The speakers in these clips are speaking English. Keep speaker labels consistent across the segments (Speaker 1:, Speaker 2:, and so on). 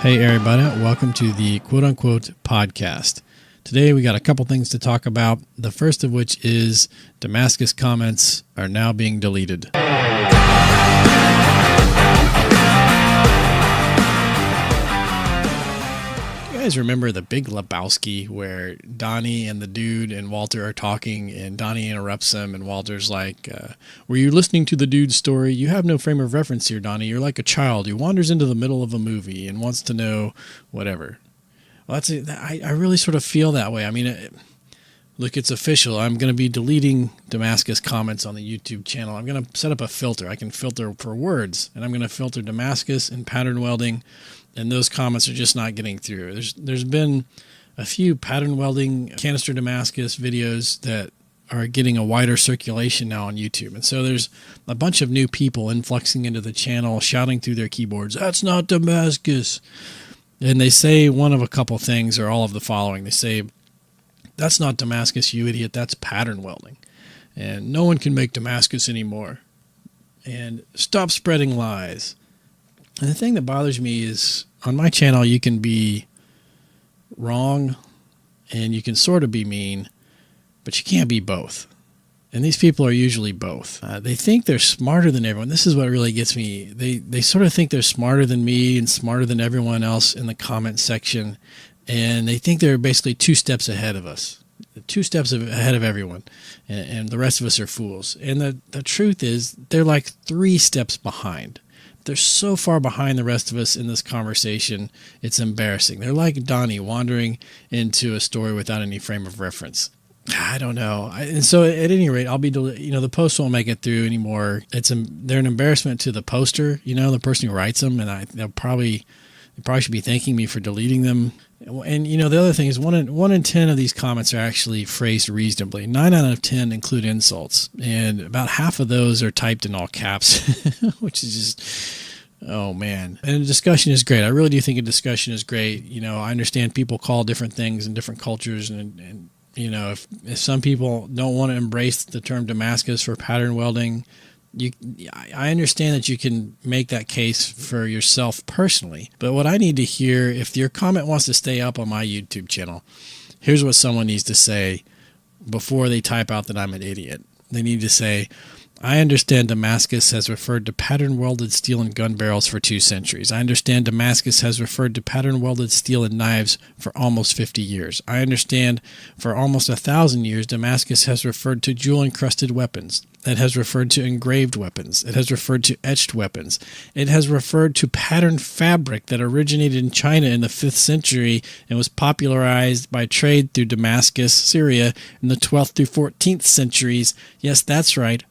Speaker 1: Hey everybody, welcome to the quote-unquote podcast. Today we got a couple things to talk about, the first of which is Damascus comments are now being deleted. You guys remember the Big Lebowski where Donnie and the dude and Walter are talking and Donnie interrupts them and Walter's like, were you listening to the dude's story? You have no frame of reference here, Donnie. You're like a child who wanders into the middle of a movie and wants to know whatever. Well, that's it. I really sort of feel that way. I mean, look, it's official. I'm going to be deleting Damascus comments on the YouTube channel. I'm going to set up a filter. I can filter for words, and I'm going to filter Damascus and pattern welding, and those comments are just not getting through. There's been a few pattern welding canister Damascus videos that are getting a wider circulation now on YouTube. And so there's a bunch of new people influxing into the channel, shouting through their keyboards, "That's not Damascus." And they say one of a couple things or all of the following. They say, "That's not Damascus, you idiot. That's pattern welding. And no one can make Damascus anymore. And stop spreading lies." And the thing that bothers me is on my channel, you can be wrong and you can sort of be mean, but you can't be both. And these people are usually both. They think they're smarter than everyone. This is what really gets me. They sort of think they're smarter than me and smarter than everyone else in the comment section. And they think they're basically 2 steps ahead of us, 2 steps ahead of everyone. And the rest of us are fools. And the truth is they're like 3 steps behind. They're so far behind the rest of us in this conversation, it's embarrassing. They're like Donnie wandering into a story without any frame of reference. I don't know. And so at any rate, I'll be, the post won't make it through anymore. They're an embarrassment to the poster, the person who writes them, and they probably should be thanking me for deleting them. And, the other thing is 1 in 10 of these comments are actually phrased reasonably. 9 out of 10 include insults, and about half of those are typed in all caps, which is just, oh man. And a discussion is great. I really do think a discussion is great. I understand people call different things in different cultures, and if some people don't want to embrace the term Damascus for pattern welding, I understand that you can make that case for yourself personally. But what I need to hear, if your comment wants to stay up on my YouTube channel, here's what someone needs to say before they type out that I'm an idiot. They need to say, "I understand Damascus has referred to pattern welded steel in gun barrels for 2 centuries. I understand Damascus has referred to pattern welded steel in knives for almost 50 years. I understand for almost 1,000 years Damascus has referred to jewel encrusted weapons. It has referred to engraved weapons. It has referred to etched weapons. It has referred to patterned fabric that originated in China in the 5th century and was popularized by trade through Damascus, Syria in the 12th through 14th centuries. Yes, that's right.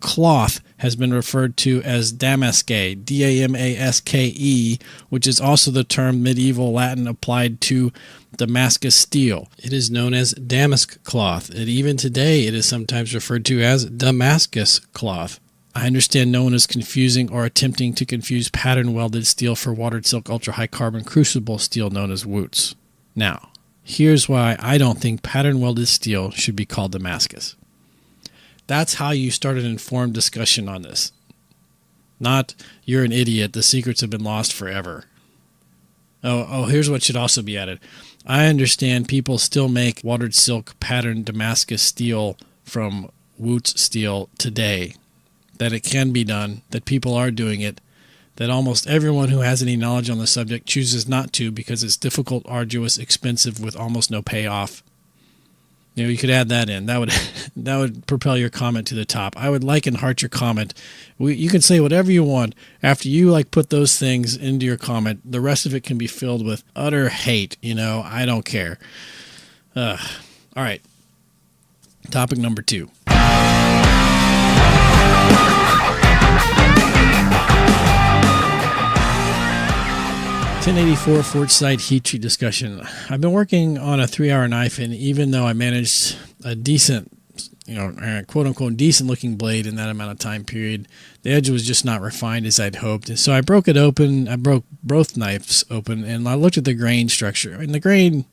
Speaker 1: Cloth has been referred to as Damaske, D-A-M-A-S-K-E, which is also the term medieval Latin applied to Damascus steel. It is known as damask cloth, and even today it is sometimes referred to as Damascus cloth. I understand no one is confusing or attempting to confuse pattern welded steel for watered silk ultra high carbon crucible steel known as Woots. Now, here's why I don't think pattern welded steel should be called Damascus. That's how you start an informed discussion on this. Not, "You're an idiot, the secrets have been lost forever." Oh, here's what should also be added. I understand people still make watered silk patterned Damascus steel from Woots steel today. That it can be done, that people are doing it, that almost everyone who has any knowledge on the subject chooses not to because it's difficult, arduous, expensive, with almost no payoff. You could add that in. That would propel your comment to the top. I would like and heart your comment. You can say whatever you want. After you put those things into your comment, the rest of it can be filled with utter hate. I don't care. All right. Topic number 2. 1084 Forgeside heat treat discussion. I've been working on a 3-hour knife, and even though I managed a decent, quote-unquote decent looking blade in that amount of time period, the edge was just not refined as I'd hoped. And so I broke it open. I broke both knives open, and I looked at the grain structure. And the grain,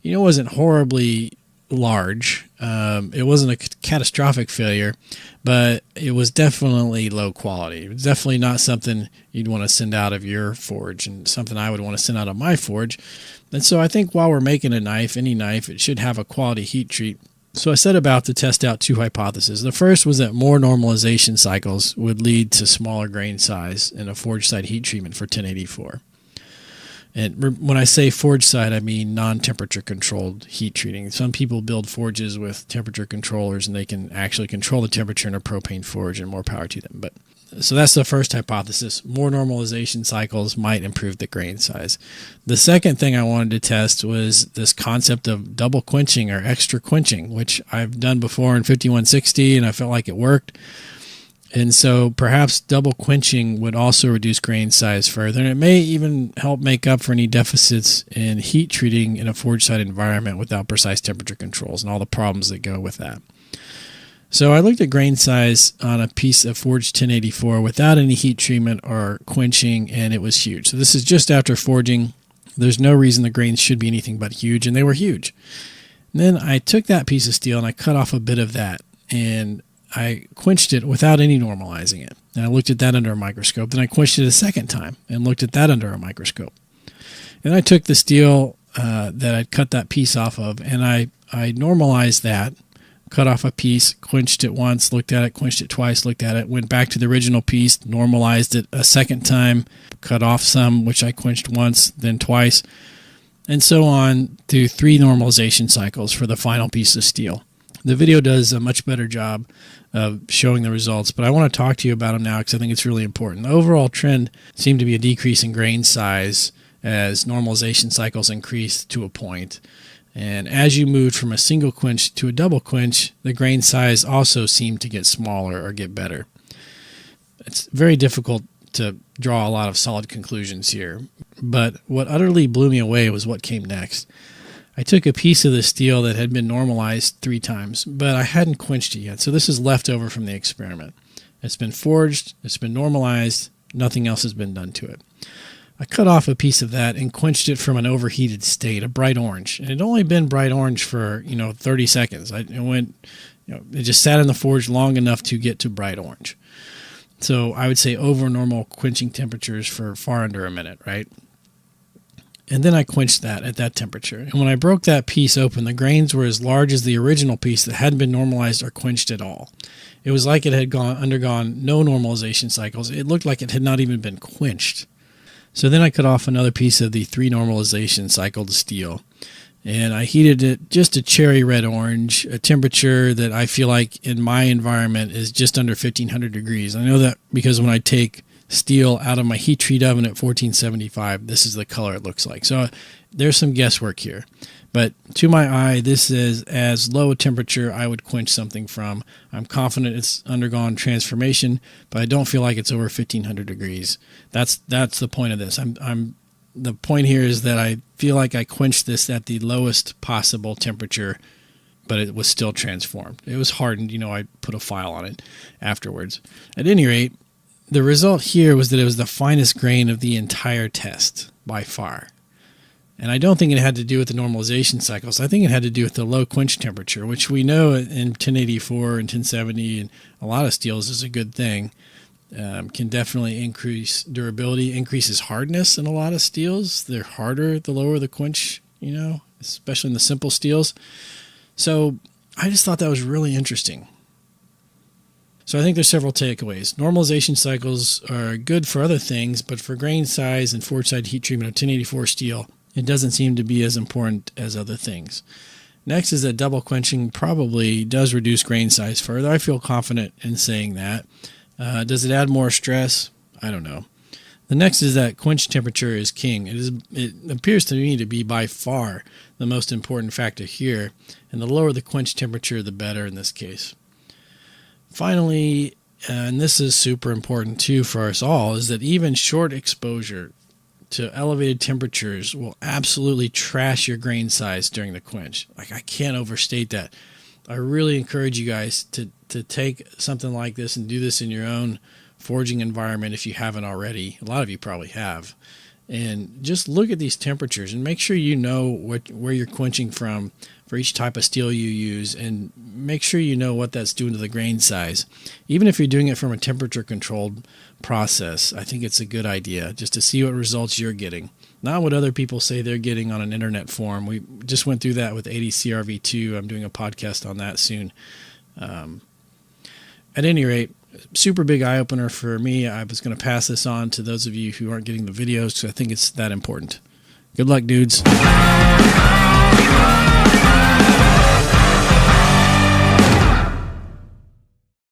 Speaker 1: wasn't horribly large. It wasn't a catastrophic failure, but it was definitely low quality. It was definitely not something you'd want to send out of your forge, and something I would want to send out of my forge. And so I think while we're making a knife, any knife, it should have a quality heat treat. So I set about to test out two hypotheses. The first was that more normalization cycles would lead to smaller grain size in a Forgeside heat treatment for 1084. And when I say Forgeside, I mean non-temperature controlled heat treating. Some people build forges with temperature controllers, and they can actually control the temperature in a propane forge, and more power to them. But so that's the first hypothesis. More normalization cycles might improve the grain size. The second thing I wanted to test was this concept of double quenching or extra quenching, which I've done before in 5160, and I felt like it worked. And so perhaps double quenching would also reduce grain size further, and it may even help make up for any deficits in heat treating in a Forgeside environment without precise temperature controls and all the problems that go with that. So I looked at grain size on a piece of forged 1084 without any heat treatment or quenching, and it was huge. So this is just after forging. There's no reason the grains should be anything but huge, and they were huge. And then I took that piece of steel and I cut off a bit of that, and I quenched it without any normalizing it. And I looked at that under a microscope. Then I quenched it a second time and looked at that under a microscope. And I took the steel that I'd cut that piece off of, and I normalized that, cut off a piece, quenched it once, looked at it, quenched it twice, looked at it, went back to the original piece, normalized it a second time, cut off some, which I quenched once, then twice, and so on through 3 normalization cycles for the final piece of steel. The video does a much better job of showing the results, but I want to talk to you about them now because I think it's really important. The overall trend seemed to be a decrease in grain size as normalization cycles increased to a point. And as you moved from a single quench to a double quench, the grain size also seemed to get smaller or get better. It's very difficult to draw a lot of solid conclusions here, but what utterly blew me away was what came next. I took a piece of the steel that had been normalized 3 times, but I hadn't quenched it yet, so this is leftover from the experiment. It's been forged, it's been normalized, nothing else has been done to it. I cut off a piece of that and quenched it from an overheated state, a bright orange. And it had only been bright orange for 30 seconds. It just sat in the forge long enough to get to bright orange. So I would say over normal quenching temperatures for far under a minute, right? And then I quenched that at that temperature. And when I broke that piece open, the grains were as large as the original piece that hadn't been normalized or quenched at all. It was like it had undergone no normalization cycles. It looked like it had not even been quenched. So then I cut off another piece of the 3 normalization cycled steel, and I heated it just a cherry red orange, a temperature that I feel like in my environment is just under 1500 degrees. I know that because when I take steel out of my heat treat oven at 1475, this is the color it looks like. So there's some guesswork here, but to my eye, this is as low a temperature I would quench something from. I'm confident it's undergone transformation, but I don't feel like it's over 1500 degrees. That's the point of this. The point here is that I feel like I quenched this at the lowest possible temperature, but it was still transformed. It was hardened. I put a file on it afterwards. At any rate, the result here was that it was the finest grain of the entire test by far. And I don't think it had to do with the normalization cycles. I think it had to do with the low quench temperature, which we know in 1084 and 1070 and a lot of steels is a good thing. Can definitely increase durability, increases hardness in a lot of steels. They're harder the lower the quench, especially in the simple steels. So I just thought that was really interesting. So I think there's several takeaways. Normalization cycles are good for other things, but for grain size and Forgeside heat treatment of 1084 steel, it doesn't seem to be as important as other things. Next is that double quenching probably does reduce grain size further. I feel confident in saying that. Does it add more stress? I don't know. The next is that quench temperature is king. It appears to me to be by far the most important factor here, and the lower the quench temperature, the better in this case. Finally, and this is super important too for us all, is that even short exposure to elevated temperatures will absolutely trash your grain size during the quench. I can't overstate that. I really encourage you guys to take something like this and do this in your own forging environment if you haven't already. A lot of you probably have. And just look at these temperatures and make sure you know where you're quenching from, for each type of steel you use, and make sure you know what that's doing to the grain size. Even if you're doing it from a temperature controlled process, I think it's a good idea just to see what results you're getting, not what other people say they're getting on an internet forum. We just went through that with 80 CRV2. I'm doing a podcast on that soon. At any rate, super big eye-opener for me. I was going to pass this on to those of you who aren't getting the videos because I think it's that important. Good luck, dudes.